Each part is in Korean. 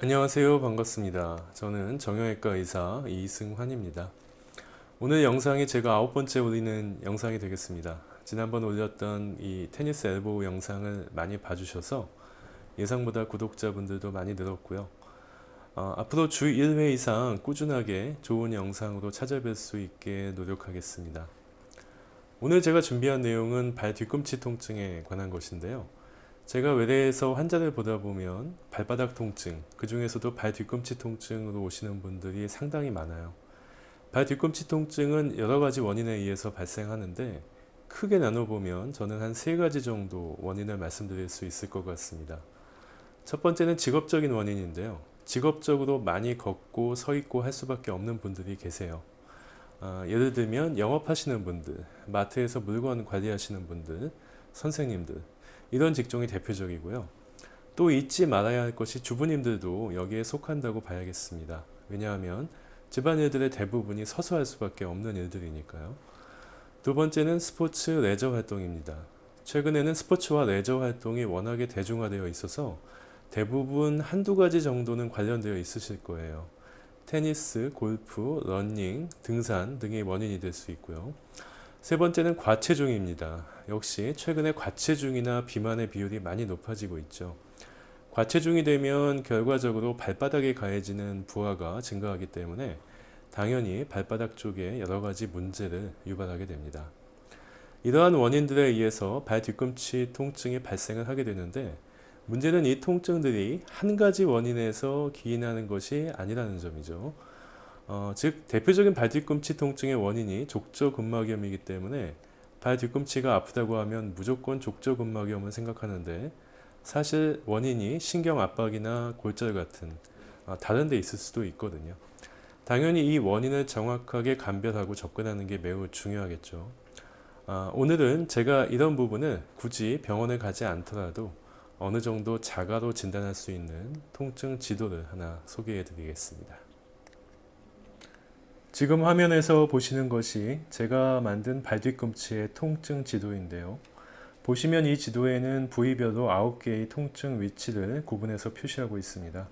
안녕하세요. 반갑습니다. 저는 정형외과 의사 이승환입니다. 오늘 영상이 제가 9번째 올리는 영상이 되겠습니다. 지난번 올렸던 이 테니스 엘보우 영상을 많이 봐주셔서 예상보다 구독자분들도 많이 늘었고요. 앞으로 주 1회 이상 꾸준하게 좋은 영상으로 찾아뵐 수 있게 노력하겠습니다. 오늘 제가 준비한 내용은 발 뒤꿈치 통증에 관한 것인데요. 제가 외래에서 환자를 보다 보면 발바닥 통증, 그 중에서도 발 뒤꿈치 통증으로 오시는 분들이 상당히 많아요. 발 뒤꿈치 통증은 여러 가지 원인에 의해서 발생하는데 크게 나눠보면 저는 한 세 가지 정도 원인을 말씀드릴 수 있을 것 같습니다. 첫 번째는 직업적인 원인인데요. 직업적으로 많이 걷고 서 있고 할 수밖에 없는 분들이 계세요. 예를 들면 영업하시는 분들, 마트에서 물건 관리하시는 분들, 선생님들, 이런 직종이 대표적이고요. 또 잊지 말아야 할 것이 주부님들도 여기에 속한다고 봐야겠습니다. 왜냐하면 집안일들의 대부분이 서서 할 수밖에 없는 일들이니까요. 두 번째는 스포츠 레저 활동입니다. 최근에는 스포츠와 레저 활동이 워낙에 대중화되어 있어서 대부분 한두 가지 정도는 관련되어 있으실 거예요. 테니스, 골프, 러닝, 등산 등이 원인이 될 수 있고요. 세 번째는 과체중입니다. 역시 최근에 과체중이나 비만의 비율이 많이 높아지고 있죠. 과체중이 되면 결과적으로 발바닥에 가해지는 부하가 증가하기 때문에 당연히 발바닥 쪽에 여러 가지 문제를 유발하게 됩니다. 이러한 원인들에 의해서 발 뒤꿈치 통증이 발생을 하게 되는데 문제는 이 통증들이 한 가지 원인에서 기인하는 것이 아니라는 점이죠. 즉 대표적인 발 뒤꿈치 통증의 원인이 족저근막염이기 때문에 발 뒤꿈치가 아프다고 하면 무조건 족저근막염을 생각하는데 사실 원인이 신경압박이나 골절 같은 다른 데 있을 수도 있거든요. 당연히 이 원인을 정확하게 감별하고 접근하는 게 매우 중요하겠죠. 오늘은 제가 이런 부분을 굳이 병원에 가지 않더라도 어느 정도 자가로 진단할 수 있는 통증 지도를 하나 소개해 드리겠습니다. 지금 화면에서 보시는 것이 제가 만든 발 뒤꿈치의 통증 지도인데요. 보시면 이 지도에는 부위별로 9개의 통증 위치를 구분해서 표시하고 있습니다.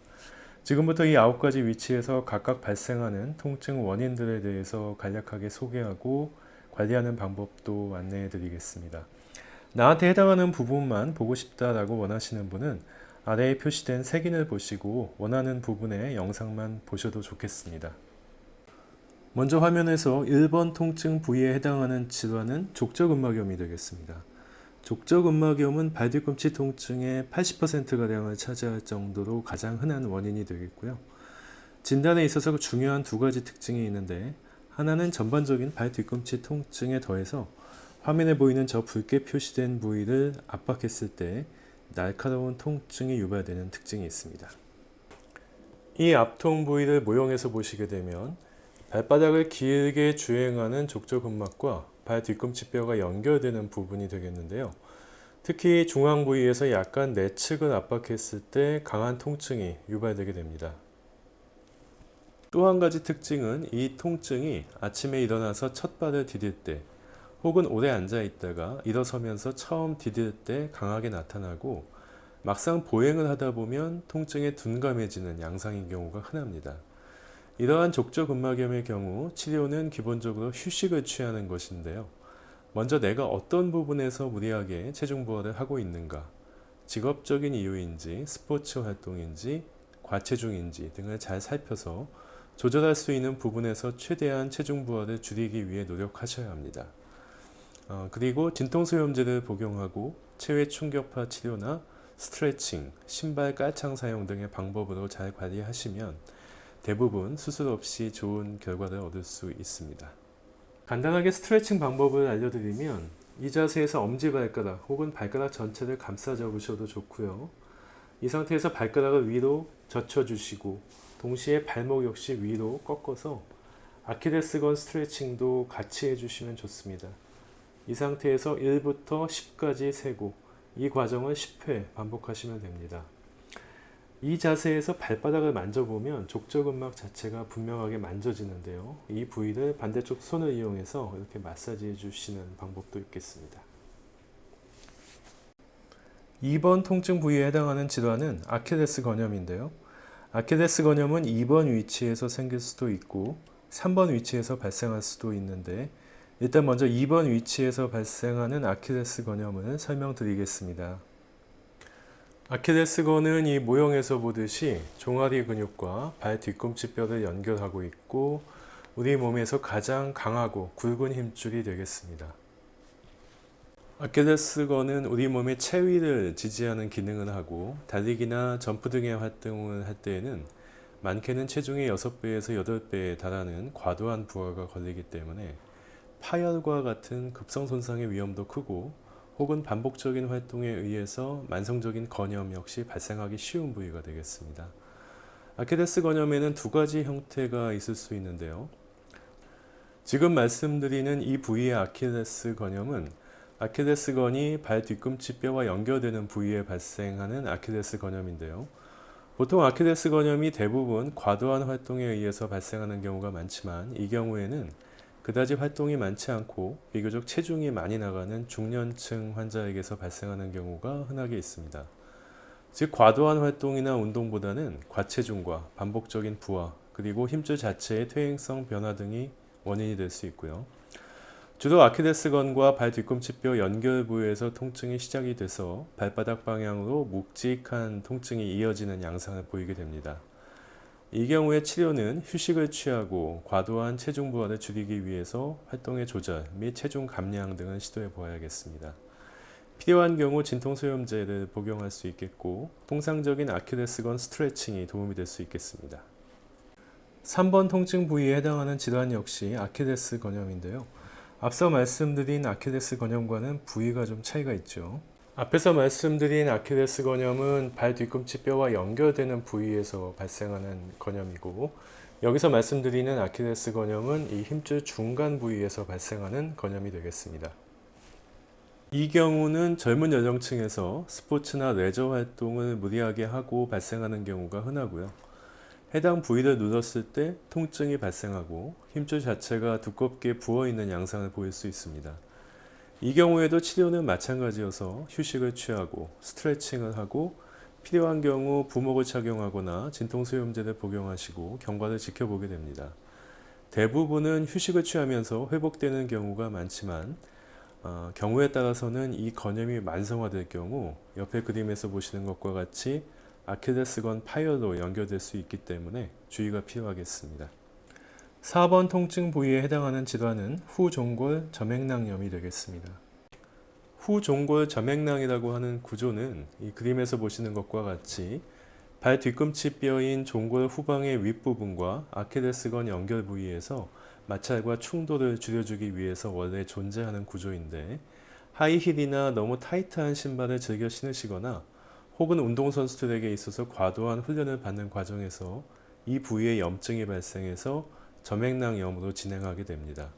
지금부터 이 9가지 위치에서 각각 발생하는 통증 원인들에 대해서 간략하게 소개하고 관리하는 방법도 안내해 드리겠습니다. 나한테 해당하는 부분만 보고 싶다라고 원하시는 분은 아래에 표시된 색인을 보시고 원하는 부분의 영상만 보셔도 좋겠습니다. 먼저 화면에서 1번 통증 부위에 해당하는 질환은 족저근막염이 되겠습니다. 족저근막염은 발 뒤꿈치 통증의 80%가량을 차지할 정도로 가장 흔한 원인이 되겠고요. 진단에 있어서 중요한 두 가지 특징이 있는데 하나는 전반적인 발 뒤꿈치 통증에 더해서 화면에 보이는 저 붉게 표시된 부위를 압박했을 때 날카로운 통증이 유발되는 특징이 있습니다. 이 압통 부위를 모형에서 보시게 되면 발바닥을 길게 주행하는 족저근막과 발 뒤꿈치뼈가 연결되는 부분이 되겠는데요. 특히 중앙 부위에서 약간 내측을 압박했을 때 강한 통증이 유발되게 됩니다. 또 한 가지 특징은 이 통증이 아침에 일어나서 첫 발을 디딜 때 혹은 오래 앉아 있다가 일어서면서 처음 디딜 때 강하게 나타나고 막상 보행을 하다 보면 통증에 둔감해지는 양상인 경우가 흔합니다. 이러한 족저근막염의 경우 치료는 기본적으로 휴식을 취하는 것인데요. 먼저 내가 어떤 부분에서 무리하게 체중 부하를 하고 있는가, 직업적인 이유인지, 스포츠 활동인지, 과체중인지 등을 잘 살펴서 조절할 수 있는 부분에서 최대한 체중 부하를 줄이기 위해 노력하셔야 합니다. 그리고 진통소염제를 복용하고 체외 충격파 치료나 스트레칭, 신발 깔창 사용 등의 방법으로 잘 관리하시면 대부분 수술 없이 좋은 결과를 얻을 수 있습니다. 간단하게 스트레칭 방법을 알려드리면 이 자세에서 엄지발가락 혹은 발가락 전체를 감싸 잡으셔도 좋고요. 이 상태에서 발가락을 위로 젖혀주시고 동시에 발목 역시 위로 꺾어서 아킬레스건 스트레칭도 같이 해주시면 좋습니다. 이 상태에서 1부터 10까지 세고 이 과정을 10회 반복하시면 됩니다. 이 자세에서 발바닥을 만져보면 족저근막 자체가 분명하게 만져지는데요. 이 부위를 반대쪽 손을 이용해서 이렇게 마사지해 주시는 방법도 있겠습니다. 2번 통증 부위에 해당하는 질환은 아킬레스 건염인데요. 아킬레스 건염은 2번 위치에서 생길 수도 있고 3번 위치에서 발생할 수도 있는데 일단 먼저 2번 위치에서 발생하는 아킬레스 건염을 설명드리겠습니다. 아킬레스건은 이 모형에서 보듯이 종아리 근육과 발 뒤꿈치 뼈를 연결하고 있고 우리 몸에서 가장 강하고 굵은 힘줄이 되겠습니다. 아킬레스건은 우리 몸의 체위를 지지하는 기능을 하고 달리기나 점프 등의 활동을 할 때에는 많게는 체중의 6배에서 8배에 달하는 과도한 부하가 걸리기 때문에 파열과 같은 급성 손상의 위험도 크고 혹은 반복적인 활동에 의해서 만성적인 건염 역시 발생하기 쉬운 부위가 되겠습니다. 아킬레스 건염에는 두 가지 형태가 있을 수 있는데요. 지금 말씀드리는 이 부위의 아킬레스 건염은 아킬레스건이 발 뒤꿈치 뼈와 연결되는 부위에 발생하는 아킬레스 건염인데요. 보통 아킬레스 건염이 대부분 과도한 활동에 의해서 발생하는 경우가 많지만 이 경우에는 그다지 활동이 많지 않고 비교적 체중이 많이 나가는 중년층 환자에게서 발생하는 경우가 흔하게 있습니다. 즉 과도한 활동이나 운동보다는 과체중과 반복적인 부하 그리고 힘줄 자체의 퇴행성 변화 등이 원인이 될 수 있고요. 주로 아킬레스건과 발 뒤꿈치뼈 연결 부위에서 통증이 시작이 돼서 발바닥 방향으로 묵직한 통증이 이어지는 양상을 보이게 됩니다. 이 경우의 치료는 휴식을 취하고 과도한 체중 부하를 줄이기 위해서 활동의 조절 및 체중 감량 등을 시도해 보아야겠습니다. 필요한 경우 진통소염제를 복용할 수 있겠고 통상적인 아킬레스건 스트레칭이 도움이 될 수 있겠습니다. 3번 통증 부위에 해당하는 질환 역시 아킬레스 건염인데요. 앞서 말씀드린 아킬레스 건염과는 부위가 좀 차이가 있죠. 앞에서 말씀드린 아킬레스 건염은 발 뒤꿈치 뼈와 연결되는 부위에서 발생하는 건염이고 여기서 말씀드리는 아킬레스 건염은 이 힘줄 중간 부위에서 발생하는 건염이 되겠습니다. 이 경우는 젊은 연령층에서 스포츠나 레저 활동을 무리하게 하고 발생하는 경우가 흔하고요. 해당 부위를 눌렀을 때 통증이 발생하고 힘줄 자체가 두껍게 부어있는 양상을 보일 수 있습니다. 이 경우에도 치료는 마찬가지여서 휴식을 취하고 스트레칭을 하고 필요한 경우 부목을 착용하거나 진통소염제를 복용하시고 경과를 지켜보게 됩니다. 대부분은 휴식을 취하면서 회복되는 경우가 많지만 경우에 따라서는 이 건염이 만성화될 경우 옆에 그림에서 보시는 것과 같이 아킬레스건 파열로 연결될 수 있기 때문에 주의가 필요하겠습니다. 4번 통증 부위에 해당하는 질환은 후종골 점액낭염이 되겠습니다. 후종골 점액낭이라고 하는 구조는 이 그림에서 보시는 것과 같이 발 뒤꿈치 뼈인 종골 후방의 윗부분과 아킬레스건 연결 부위에서 마찰과 충돌을 줄여주기 위해서 원래 존재하는 구조인데 하이힐이나 너무 타이트한 신발을 즐겨 신으시거나 혹은 운동선수들에게 있어서 과도한 훈련을 받는 과정에서 이 부위에 염증이 발생해서 점액낭염으로 진행하게 됩니다.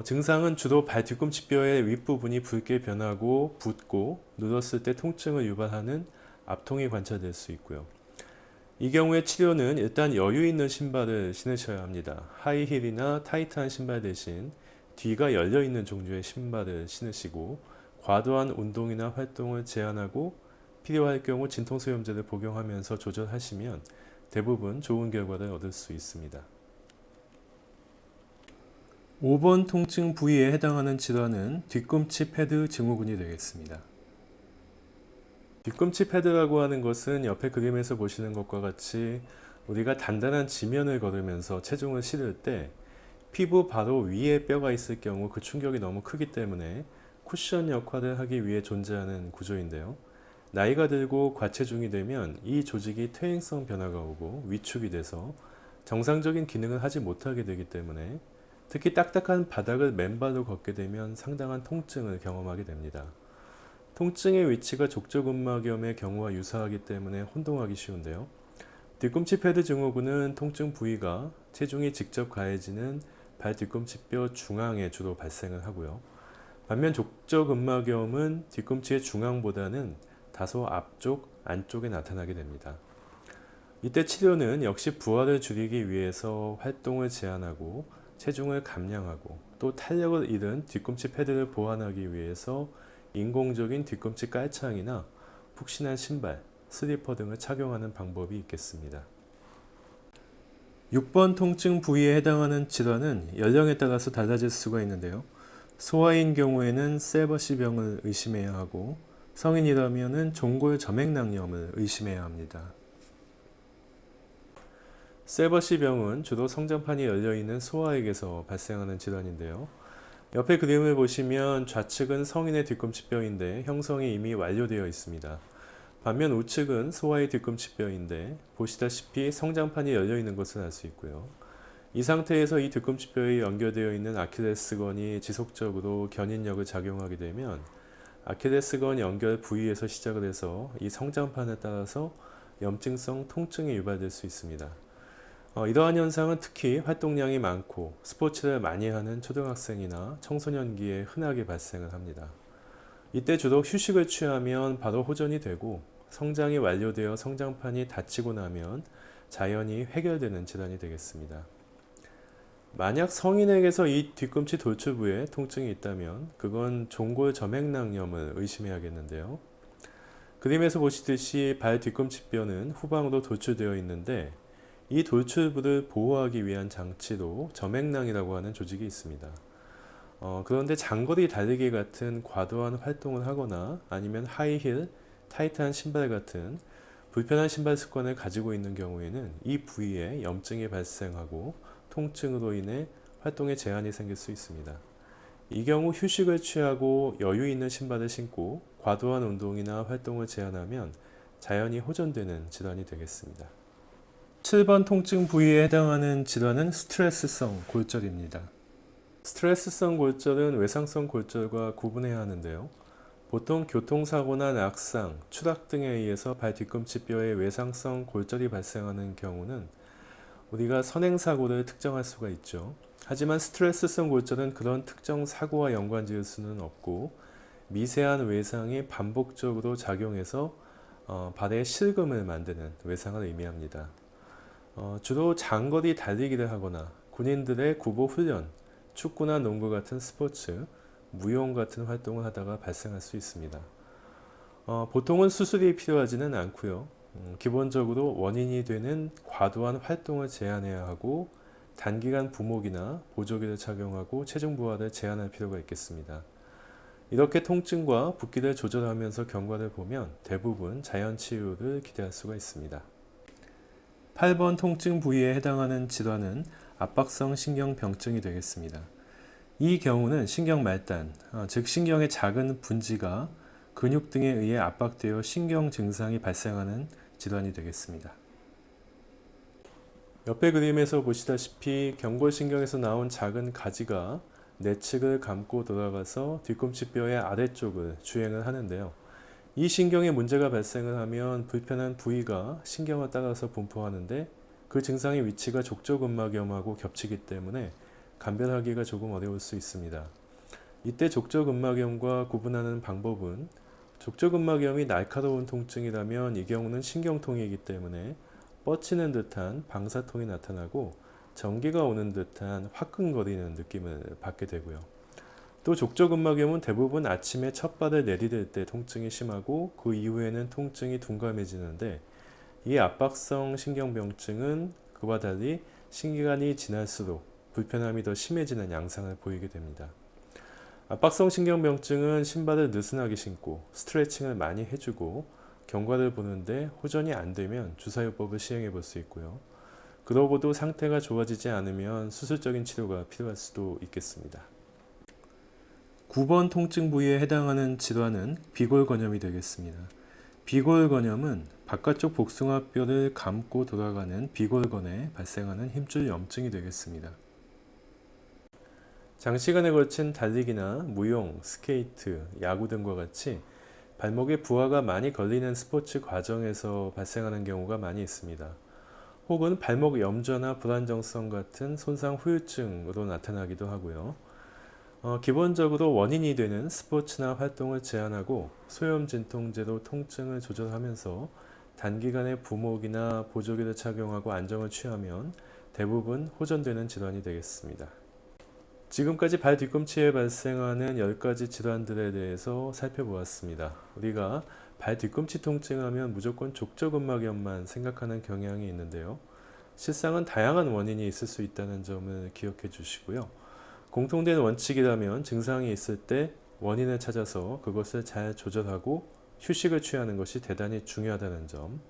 증상은 주로 발 뒤꿈치뼈의 윗부분이 붉게 변하고 붓고 눌렀을 때 통증을 유발하는 압통이 관찰될 수 있고요. 이 경우에 치료는 일단 여유 있는 신발을 신으셔야 합니다. 하이힐이나 타이트한 신발 대신 뒤가 열려 있는 종류의 신발을 신으시고 과도한 운동이나 활동을 제한하고 필요할 경우 진통소염제를 복용하면서 조절하시면 대부분 좋은 결과를 얻을 수 있습니다. 5번 통증 부위에 해당하는 질환은 뒤꿈치 패드 증후군이 되겠습니다. 뒤꿈치 패드라고 하는 것은 옆에 그림에서 보시는 것과 같이 우리가 단단한 지면을 걸으면서 체중을 실을 때 피부 바로 위에 뼈가 있을 경우 그 충격이 너무 크기 때문에 쿠션 역할을 하기 위해 존재하는 구조인데요. 나이가 들고 과체중이 되면 이 조직이 퇴행성 변화가 오고 위축이 돼서 정상적인 기능을 하지 못하게 되기 때문에 특히 딱딱한 바닥을 맨발로 걷게 되면 상당한 통증을 경험하게 됩니다. 통증의 위치가 족저근막염의 경우와 유사하기 때문에 혼동하기 쉬운데요. 뒤꿈치 패드 증후군은 통증 부위가 체중이 직접 가해지는 발 뒤꿈치뼈 중앙에 주로 발생을 하고요. 반면 족저근막염은 뒤꿈치의 중앙보다는 다소 앞쪽, 안쪽에 나타나게 됩니다. 이때 치료는 역시 부하를 줄이기 위해서 활동을 제한하고 체중을 감량하고 또 탄력을 잃은 뒤꿈치 패드를 보완하기 위해서 인공적인 뒤꿈치 깔창이나 푹신한 신발, 슬리퍼 등을 착용하는 방법이 있겠습니다. 6번 통증 부위에 해당하는 질환은 연령에 따라서 달라질 수가 있는데요. 소아인 경우에는 세버시병을 의심해야 하고 성인이라면 종골 점액낭염을 의심해야 합니다. 세버시병은 주로 성장판이 열려있는 소아에게서 발생하는 질환인데요. 옆에 그림을 보시면 좌측은 성인의 뒤꿈치뼈인데 형성이 이미 완료되어 있습니다. 반면 우측은 소아의 뒤꿈치뼈인데 보시다시피 성장판이 열려있는 것을 알 수 있고요. 이 상태에서 이 뒤꿈치뼈에 연결되어 있는 아킬레스건이 지속적으로 견인력을 작용하게 되면 아킬레스건 연결 부위에서 시작을 해서 이 성장판에 따라서 염증성 통증이 유발될 수 있습니다. 이러한 현상은 특히 활동량이 많고 스포츠를 많이 하는 초등학생이나 청소년기에 흔하게 발생을 합니다. 이때 주로 휴식을 취하면 바로 호전이 되고 성장이 완료되어 성장판이 닫히고 나면 자연히 해결되는 질환이 되겠습니다. 만약 성인에게서 이 뒤꿈치 돌출부에 통증이 있다면 그건 종골 점액낭염을 의심해야겠는데요. 그림에서 보시듯이 발 뒤꿈치뼈는 후방으로 돌출되어 있는데 이 돌출부를 보호하기 위한 장치로 점액낭이라고 하는 조직이 있습니다. 그런데 장거리 달리기 같은 과도한 활동을 하거나 아니면 하이힐, 타이트한 신발 같은 불편한 신발 습관을 가지고 있는 경우에는 이 부위에 염증이 발생하고 통증으로 인해 활동에 제한이 생길 수 있습니다. 이 경우 휴식을 취하고 여유 있는 신발을 신고 과도한 운동이나 활동을 제한하면 자연히 호전되는 질환이 되겠습니다. 7번 통증 부위에 해당하는 질환은 스트레스성 골절입니다. 스트레스성 골절은 외상성 골절과 구분해야 하는데요. 보통 교통사고나 낙상, 추락 등에 의해서 발 뒤꿈치뼈에 외상성 골절이 발생하는 경우는 우리가 선행사고를 특정할 수가 있죠. 하지만 스트레스성 골절은 그런 특정 사고와 연관지을 수는 없고 미세한 외상이 반복적으로 작용해서 발에 실금을 만드는 외상을 의미합니다. 주로 장거리 달리기를 하거나 군인들의 구보 훈련, 축구나 농구 같은 스포츠, 무용 같은 활동을 하다가 발생할 수 있습니다. 보통은 수술이 필요하지는 않고요. 기본적으로 원인이 되는 과도한 활동을 제한해야 하고 단기간 부목이나 보조기를 착용하고 체중 부하를 제한할 필요가 있겠습니다. 이렇게 통증과 붓기를 조절하면서 경과를 보면 대부분 자연 치유를 기대할 수가 있습니다. 8번 통증 부위에 해당하는 질환은 압박성 신경병증이 되겠습니다. 이 경우는 신경 말단, 즉 신경의 작은 분지가 근육 등에 의해 압박되어 신경 증상이 발생하는 질환이 되겠습니다. 옆에 그림에서 보시다시피 경골신경에서 나온 작은 가지가 내측을 감고 돌아가서 뒤꿈치뼈의 아래쪽을 주행을 하는데요. 이 신경에 문제가 발생을 하면 불편한 부위가 신경을 따라서 분포하는데 그 증상의 위치가 족저근막염하고 겹치기 때문에 감별하기가 조금 어려울 수 있습니다. 이때 족저근막염과 구분하는 방법은 족저근막염이 날카로운 통증이라면 이 경우는 신경통이기 때문에 뻗치는 듯한 방사통이 나타나고 전기가 오는 듯한 화끈거리는 느낌을 받게 되고요. 또 족저근막염은 대부분 아침에 첫 발을 내디딜 때 통증이 심하고 그 이후에는 통증이 둔감해지는데 이 압박성 신경병증은 그와 달리 시간이 지날수록 불편함이 더 심해지는 양상을 보이게 됩니다. 압박성 신경병증은 신발을 느슨하게 신고 스트레칭을 많이 해주고 경과를 보는데 호전이 안 되면 주사요법을 시행해 볼 수 있고요. 그러고도 상태가 좋아지지 않으면 수술적인 치료가 필요할 수도 있겠습니다. 9번 통증 부위에 해당하는 질환은 비골건염이 되겠습니다. 비골건염은 바깥쪽 복숭아뼈를 감고 돌아가는 비골건에 발생하는 힘줄 염증이 되겠습니다. 장시간에 걸친 달리기나 무용, 스케이트, 야구 등과 같이 발목에 부하가 많이 걸리는 스포츠 과정에서 발생하는 경우가 많이 있습니다. 혹은 발목 염좌나 불안정성 같은 손상 후유증으로 나타나기도 하고요. 기본적으로 원인이 되는 스포츠나 활동을 제한하고 소염 진통제로 통증을 조절하면서 단기간에 부목이나 보조기를 착용하고 안정을 취하면 대부분 호전되는 질환이 되겠습니다. 지금까지 발 뒤꿈치에 발생하는 10가지 질환들에 대해서 살펴보았습니다. 우리가 발 뒤꿈치 통증하면 무조건 족저근막염만 생각하는 경향이 있는데요. 실상은 다양한 원인이 있을 수 있다는 점을 기억해 주시고요. 공통된 원칙이라면 증상이 있을 때 원인을 찾아서 그것을 잘 조절하고 휴식을 취하는 것이 대단히 중요하다는 점,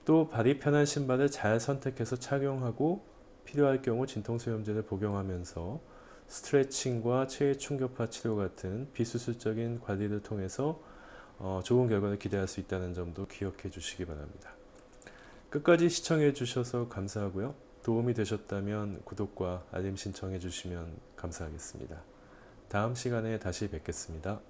또 발이 편한 신발을 잘 선택해서 착용하고 필요할 경우 진통소염제를 복용하면서 스트레칭과 체외 충격파 치료 같은 비수술적인 관리를 통해서 좋은 결과를 기대할 수 있다는 점도 기억해 주시기 바랍니다. 끝까지 시청해 주셔서 감사하고요. 도움이 되셨다면 구독과 알림 신청해 주시면 감사하겠습니다. 다음 시간에 다시 뵙겠습니다.